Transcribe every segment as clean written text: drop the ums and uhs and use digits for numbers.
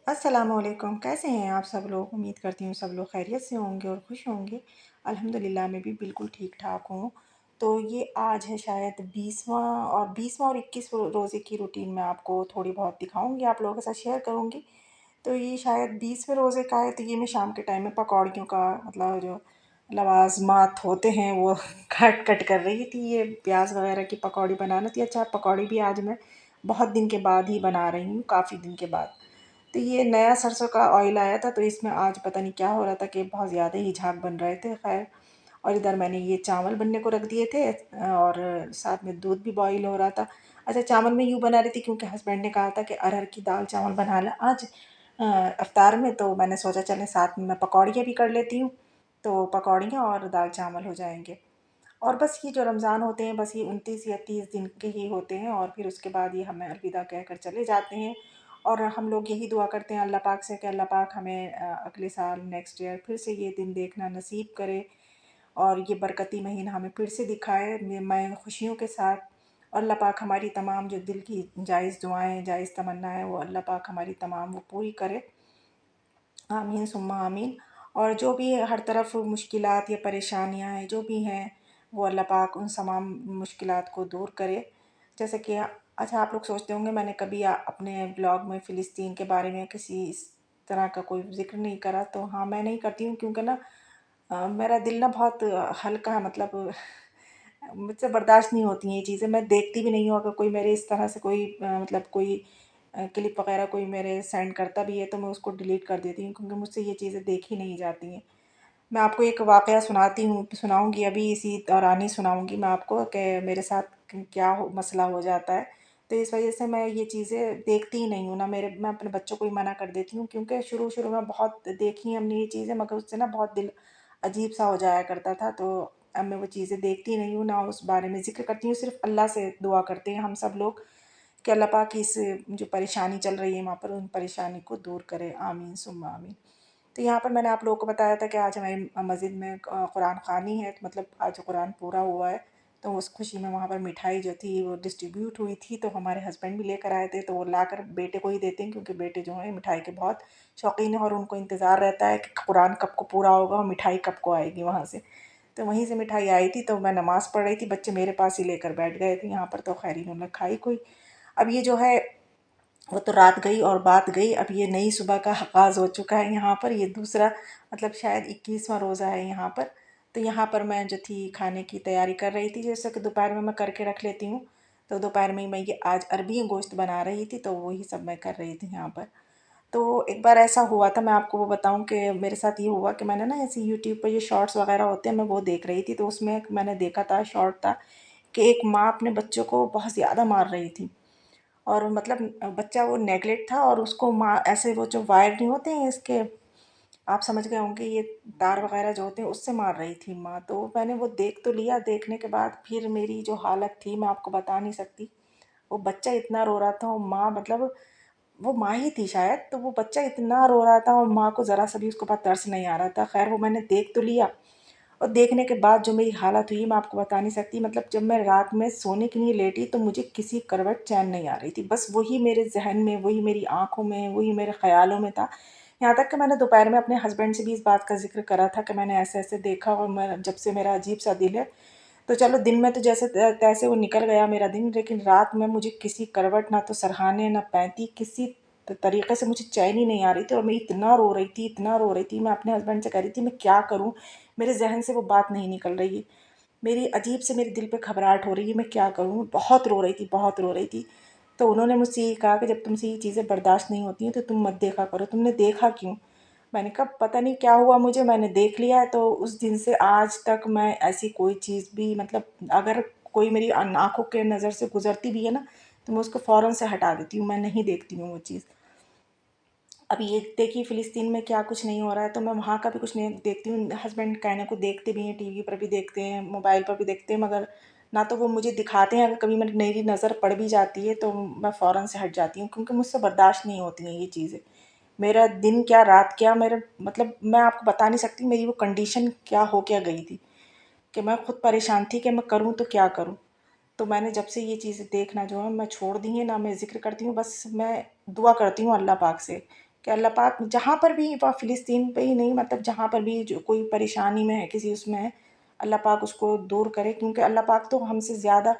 अस्सलामुअलैकुम। कैसे हैं आप सब लोग? उम्मीद करती हूँ सब लोग खैरियत से होंगे और खुश होंगे। अल्हम्दुलिल्लाह मैं भी बिल्कुल ठीक ठाक हूँ। तो ये आज है शायद 20वां और 21 रोज़े की रूटीन मैं आपको थोड़ी बहुत दिखाऊंगी, आप लोगों के साथ शेयर करूँगी। तो ये शायद 20वें रोज़े का है, तो ये मैं शाम के टाइम में पकौड़ियों का मतलब जो लवाज़मात होते हैं वो कट कट कर रही थी। ये प्याज वगैरह की पकौड़ी बनाना थी। अच्छा, पकौड़ी भी आज मैं बहुत दिन के बाद ही बना रही हूँ, काफ़ी दिन के बाद। तो ये नया सरसों का ऑयल आया था, तो इसमें आज पता नहीं क्या हो रहा था कि बहुत ज़्यादा ही झाग बन रहे थे। खैर, और इधर मैंने ये चावल बनने को रख दिए थे और साथ में दूध भी बॉईल हो रहा था। अच्छा, चावल मैं यूँ बना रही थी क्योंकि हस्बैंड ने कहा था कि अरहर की दाल चावल बना लें आज इफ्तार में, तो मैंने सोचा चलें साथ में मैं पकौड़ियाँ भी कर लेती हूँ, तो पकौड़ियाँ और दाल चावल हो जाएंगे। और बस ये जो रमज़ान होते हैं बस ये 29 या 30 दिन के ही होते हैं और फिर उसके बाद ये हमें अलविदा कहकर चले जाते हैं। और हम लोग यही दुआ करते हैं अल्लाह पाक से कि अल्लाह पाक हमें अगले साल नेक्स्ट ईयर फिर से ये दिन देखना नसीब करे और ये बरकती महीना हमें फिर से दिखाए मैं खुशियों के साथ। और अल्लाह पाक हमारी तमाम जो दिल की जायज़ दुआएं जायज़ तमन्ना है वो अल्लाह पाक हमारी तमाम वो पूरी करे। आमीन सुम्मा आमीन। और जो भी हर तरफ मुश्किलात या परेशानियां हैं जो भी हैं वो अल्लाह पाक उन तमाम मुश्किलात को दूर करे। जैसे कि अच्छा, आप लोग सोचते होंगे मैंने कभी अपने ब्लॉग में फ़िलिस्तीन के बारे में किसी इस तरह का कोई ज़िक्र नहीं करा, तो हाँ मैं नहीं करती हूँ क्योंकि ना मेरा दिल ना बहुत हल्का है, मतलब मुझसे बर्दाश्त नहीं होती हैं ये चीज़ें। मैं देखती भी नहीं हूँ, अगर कोई मेरे इस तरह से कोई मतलब कोई क्लिप वगैरह कोई मेरे सेंड करता भी है तो मैं उसको डिलीट कर देती हूँ क्योंकि मुझसे ये चीज़ें देखी नहीं जाती हैं। मैं आपको एक वाक़या सुनाती हूँ, सुनाऊँगी अभी इसी दौरान ही सुनाऊँगी मैं आपको कि मेरे साथ क्या मसला हो जाता है। तो इस वजह से मैं ये चीज़ें देखती ही नहीं हूँ ना, मेरे मैं अपने बच्चों को ही मना कर देती हूँ क्योंकि शुरू शुरू में बहुत देखी हैं हमने ये चीज़ें, मगर उससे ना बहुत दिल अजीब सा हो जाया करता था। तो अब मैं वो चीज़ें देखती नहीं हूँ ना उस बारे में ज़िक्र करती हूँ, सिर्फ़ अल्लाह से दुआ करते हैं हम सब लोग कि अल्लाह पाक की इस जो परेशानी चल रही है वहाँ पर उन परेशानी को दूर करे। आमीन सुम्मा आमीन। तो यहाँ पर मैंने आप लोगों को बताया था कि आज हमारी मस्जिद में कुरान ख़वानी है, तो मतलब आज कुरान पूरा हुआ है, तो उस खुशी में वहाँ पर मिठाई जो थी वो डिस्ट्रीब्यूट हुई थी। तो हमारे हस्बैंड भी लेकर आए थे, तो वो लाकर बेटे को ही देते हैं क्योंकि बेटे जो हैं मिठाई के बहुत शौकीन हैं और उनको इंतज़ार रहता है कि कुरान कब को पूरा होगा और मिठाई कब को आएगी वहाँ से। तो वहीं से मिठाई आई थी, तो मैं नमाज़ पढ़ रही थी, बच्चे मेरे पास ही लेकर बैठ गए थे यहाँ पर, तो खैर इन्होंने खाई कोई। अब ये जो है वो तो रात गई और बात गई, अब ये नई सुबह का आगाज़ हो चुका है यहाँ पर। ये दूसरा मतलब शायद 21वां रोज़ा है यहाँ पर। तो यहाँ पर मैं जो थी खाने की तैयारी कर रही थी, जैसे कि दोपहर में मैं करके रख लेती हूँ। तो दोपहर में मैं ये आज अरबी गोश्त बना रही थी, तो वही सब मैं कर रही थी यहाँ पर। तो एक बार ऐसा हुआ था, मैं आपको वो बताऊँ कि मेरे साथ ये हुआ कि मैंने ना ऐसे यूट्यूब पर ये शॉर्ट्स वगैरह होते हैं मैं वो देख रही थी, तो उसमें मैंने देखा था शॉर्ट था कि एक माँ अपने बच्चों को बहुत ज़्यादा मार रही थी। और मतलब बच्चा वो नेगलेक्ट था और उसको माँ ऐसे वो जो वायर नहीं होते हैं इसके, आप समझ गए होंगे, ये तार वगैरह जो होते हैं उससे मार रही थी माँ। तो मैंने वो देख तो लिया, देखने के बाद फिर मेरी जो हालत थी मैं आपको बता नहीं सकती। वो बच्चा इतना रो रहा था और माँ मतलब वो माँ ही थी शायद, तो वो बच्चा इतना रो रहा था और माँ को ज़रा सा भी उसके ऊपर तरस नहीं आ रहा था। खैर वो मैंने देख तो लिया और देखने के बाद जो मेरी हालत हुई मैं आपको बता नहीं सकती। मतलब जब मैं रात में सोने के लिए लेटी तो मुझे किसी करवट चैन नहीं आ रही थी, बस वही मेरे जहन में, वही मेरी आंखों में, वही मेरे ख्यालों में था। यहाँ तक कि मैंने दोपहर में अपने हस्बैंड से भी इस बात का जिक्र करा था कि मैंने ऐसे ऐसे देखा और मैं जब से मेरा अजीब सा दिल है। तो चलो दिन में तो जैसे तैसे वो निकल गया मेरा दिन, लेकिन रात में मुझे किसी करवट ना तो सरहाने ना पैंती किसी तरीके से मुझे चैन ही नहीं आ रही थी और मैं इतना रो रही थी, इतना रो रही थी। मैं अपने हस्बैंड से कह रही थी मैं क्या करूँ, मेरे जहन से वो बात नहीं निकल रही है, मेरी अजीब से मेरे दिल पे घबराहट हो रही है, मैं क्या करूँ। बहुत रो रही थी, बहुत रो रही थी। तो उन्होंने मुझसे ये कहा कि जब तुमसे ये चीज़ें बर्दाश्त नहीं होती हैं तो तुम मत देखा करो। तुमने देखा क्यों? मैंने कहा पता नहीं क्या हुआ मुझे, मैंने देख लिया है। तो उस दिन से आज तक मैं ऐसी कोई चीज़ भी मतलब अगर कोई मेरी आँखों के नज़र से गुज़रती भी है ना, तो मैं उसको फ़ौरन से हटा देती हूँ, मैं नहीं देखती हूँ वो चीज़। अब ये देखिए फ़िलिस्तीन में क्या कुछ नहीं हो रहा है, तो मैं वहाँ का भी कुछ नहीं देखती हूँ। हस्बैंड कहने को देखते भी हैं, टीवी पर भी देखते हैं, मोबाइल पर भी देखते हैं, मगर ना तो वो मुझे दिखाते हैं। अगर कभी मेरी नज़र पड़ भी जाती है तो मैं फ़ौरन से हट जाती हूँ क्योंकि मुझसे बर्दाश्त नहीं होती हैं ये चीज़ें। मेरा दिन क्या रात क्या, मेरा मतलब मैं आपको बता नहीं सकती मेरी वो कंडीशन क्या हो क्या गई थी कि मैं खुद परेशान थी कि मैं करूँ तो क्या करूँ। तो मैंने जब से ये चीज़ें देखना जो है मैं छोड़ दी है ना, मैं ज़िक्र करती हूँ, बस मैं दुआ करती हूँ अल्लाह पाक से कि अल्लाह पाक जहाँ पर भी, वह फ़िलिस्तीन पे ही नहीं, मतलब जहाँ पर भी जो कोई परेशानी में है, किसी उसमें है, अल्लाह पाक उसको दूर करे, क्योंकि अल्लाह पाक तो हमसे ज़्यादा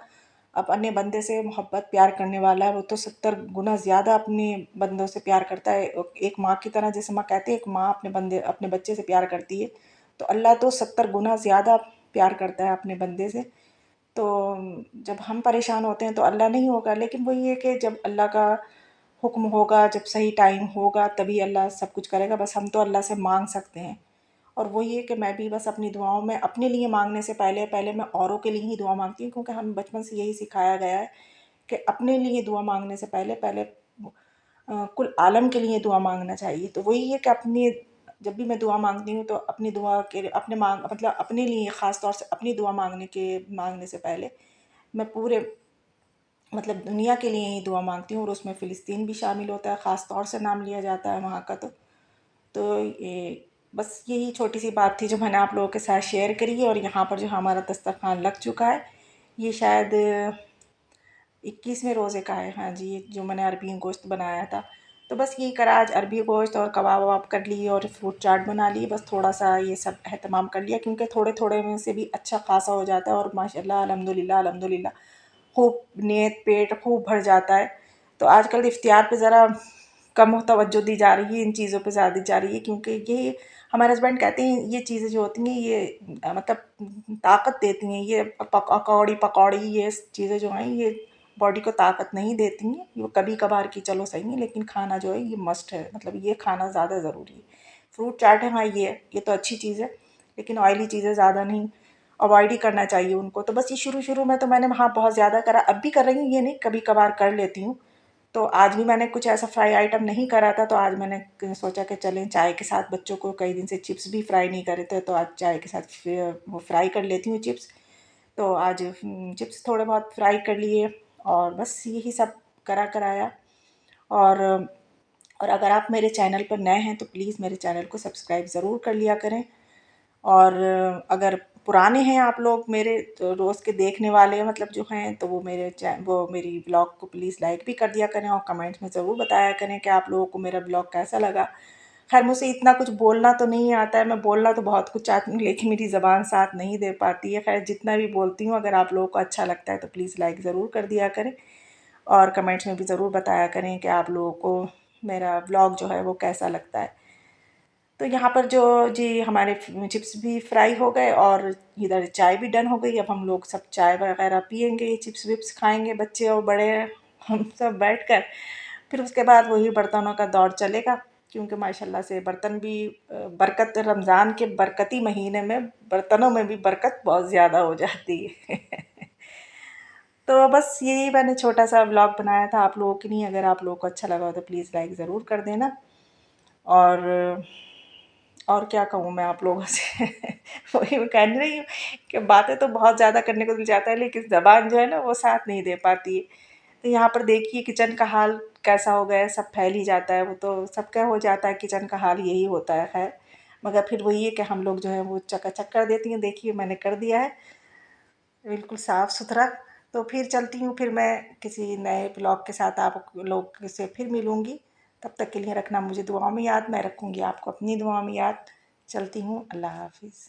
अपने बंदे से मोहब्बत प्यार करने वाला है। वो तो 70 गुना ज़्यादा अपने बंदों से प्यार करता है, एक माँ की तरह। जैसे माँ कहते हैं एक माँ अपने बच्चे से प्यार करती है, तो अल्लाह तो 70 गुना ज़्यादा प्यार करता है अपने बंदे से। तो जब हम परेशान होते हैं तो अल्लाह नहीं होगा, लेकिन वही है कि जब अल्लाह का हुक्म होगा, जब सही टाइम होगा, तभी अल्लाह सब कुछ करेगा। बस हम तो अल्लाह से मांग सकते हैं। और वही है कि मैं भी बस अपनी दुआओं में अपने लिए मांगने से पहले पहले मैं औरों के लिए ही दुआ मांगती हूँ, क्योंकि हम बचपन से यही सिखाया गया है कि अपने लिए दुआ मांगने से पहले पहले कुल आलम के लिए दुआ मांगना चाहिए। तो वही है कि अपनी, जब भी मैं दुआ मांगती हूँ तो अपनी दुआ के अपने मांग मतलब अपने लिए ख़ास तौर से अपनी दुआ मांगने से पहले मैं पूरे मतलब दुनिया के लिए ही दुआ मांगती हूँ, और उसमें फ़िलिस्तीन भी शामिल होता है, ख़ास तौर से नाम लिया जाता है वहाँ का। तो ये बस यही छोटी सी बात थी जो मैंने आप लोगों के साथ शेयर करी है। और यहाँ पर जो हमारा दस्तरखान लग चुका है, ये शायद 21वें रोज़े का है। हाँ जी, जो मैंने अरबी गोश्त बनाया था। तो बस यही करा आज, अरबी गोश्त और कबाब वबाब कर लिए और फ्रूट चाट बना ली। बस थोड़ा सा ये सब एहतमाम कर लिया, क्योंकि थोड़े थोड़े में से भी अच्छा खासा हो जाता है। और माशाल्लाह अल्हम्दुलिल्लाह अल्हम्दुलिल्लाह खूब नियत पेट खूब भर जाता है। तो आजकल इफ्तियार पे ज़रा कम तवज्जो दी जा रही है, इन चीज़ों पे ज़्यादा दी जा रही है, क्योंकि ये हमारे हस्बैंड कहते हैं ये चीज़ें जो होती हैं ये मतलब ताकत देती हैं। ये पकौड़ी पकौड़ी ये चीज़ें जो हैं ये बॉडी को ताकत नहीं देती हैं। ये कभी कभार की चलो सही है, लेकिन खाना जो है ये मस्ट है, मतलब ये खाना ज़्यादा ज़रूरी है। फ्रूट चाट है, हाँ ये तो अच्छी चीज़ है, लेकिन ऑयली चीज़ें ज़्यादा नहीं, अवॉइड ही करना चाहिए उनको। तो बस ये शुरू शुरू में तो मैंने वहाँ बहुत ज़्यादा करा, अब भी कर रही हूँ, ये नहीं, कभी कभार कर लेती हूँ। तो आज भी मैंने कुछ ऐसा फ्राई आइटम नहीं करा था, तो आज मैंने सोचा कि चलें चाय के साथ, बच्चों को कई दिन से चिप्स भी फ्राई नहीं करे थे, तो आज चाय के साथ वो फ्राई कर लेती हूँ चिप्स। तो आज चिप्स थोड़े बहुत फ्राई कर लिए, और बस यही सब करा कराया। और अगर आप मेरे चैनल पर नए हैं तो प्लीज़ मेरे चैनल को सब्सक्राइब ज़रूर कर लिया करें। और अगर पुराने हैं आप लोग मेरे, तो रोज़ के देखने वाले मतलब जो हैं, तो वो मेरी ब्लॉग को प्लीज़ लाइक भी कर दिया करें, और कमेंट्स में ज़रूर बताया करें कि आप लोगों को मेरा ब्लॉग कैसा लगा। खैर मुझसे इतना कुछ बोलना तो नहीं आता है, मैं बोलना तो बहुत कुछ चाहती हूँ, लेकिन मेरी ज़बान साथ नहीं दे पाती है। खैर जितना भी बोलती हूँ, अगर आप लोगों को अच्छा लगता है तो प्लीज़ लाइक ज़रूर कर दिया करें, और कमेंट्स में भी ज़रूर बताया करें कि आप लोगों को मेरा ब्लॉग जो है वो कैसा लगता है। तो यहाँ पर जो जी हमारे चिप्स भी फ्राई हो गए, और इधर चाय भी डन हो गई। अब हम लोग सब चाय वगैरह पियेंगे, चिप्स विप्स खाएंगे, बच्चे और बड़े हम सब बैठकर। फिर उसके बाद वही बर्तनों का दौर चलेगा, क्योंकि माशाल्लाह से बर्तन भी बरकत, रमज़ान के बरकती महीने में बर्तनों में भी बरकत बहुत ज़्यादा हो जाती है। तो बस यही मैंने छोटा सा व्लॉग बनाया था आप लोगों के लिए। अगर आप लोगों को अच्छा लगा हो तो प्लीज़ लाइक ज़रूर कर देना। और क्या कहूँ मैं आप लोगों से वही मैं कह नहीं रही हूँ कि बातें तो बहुत ज़्यादा करने को मिल जाता है, लेकिन ज़बान जो है ना वो साथ नहीं दे पाती है। तो यहाँ पर देखिए किचन का हाल कैसा हो गया है, सब फैल ही जाता है, वो तो सबका हो जाता है, किचन का हाल यही होता है। खैर मगर फिर वही है कि हम लोग जो है वो चकाचक कर देती हैं। देखिए मैंने कर दिया है बिल्कुल साफ़ सुथरा। तो फिर चलती हूँ, फिर मैं किसी नए ब्लॉग के साथ आप लोग से फिर मिलूँगी। तब तक के लिए रखना मुझे दुआओं में याद, मैं रखूँगी आपको अपनी दुआओं में याद। चलती हूँ, अल्लाह हाफ़िज़।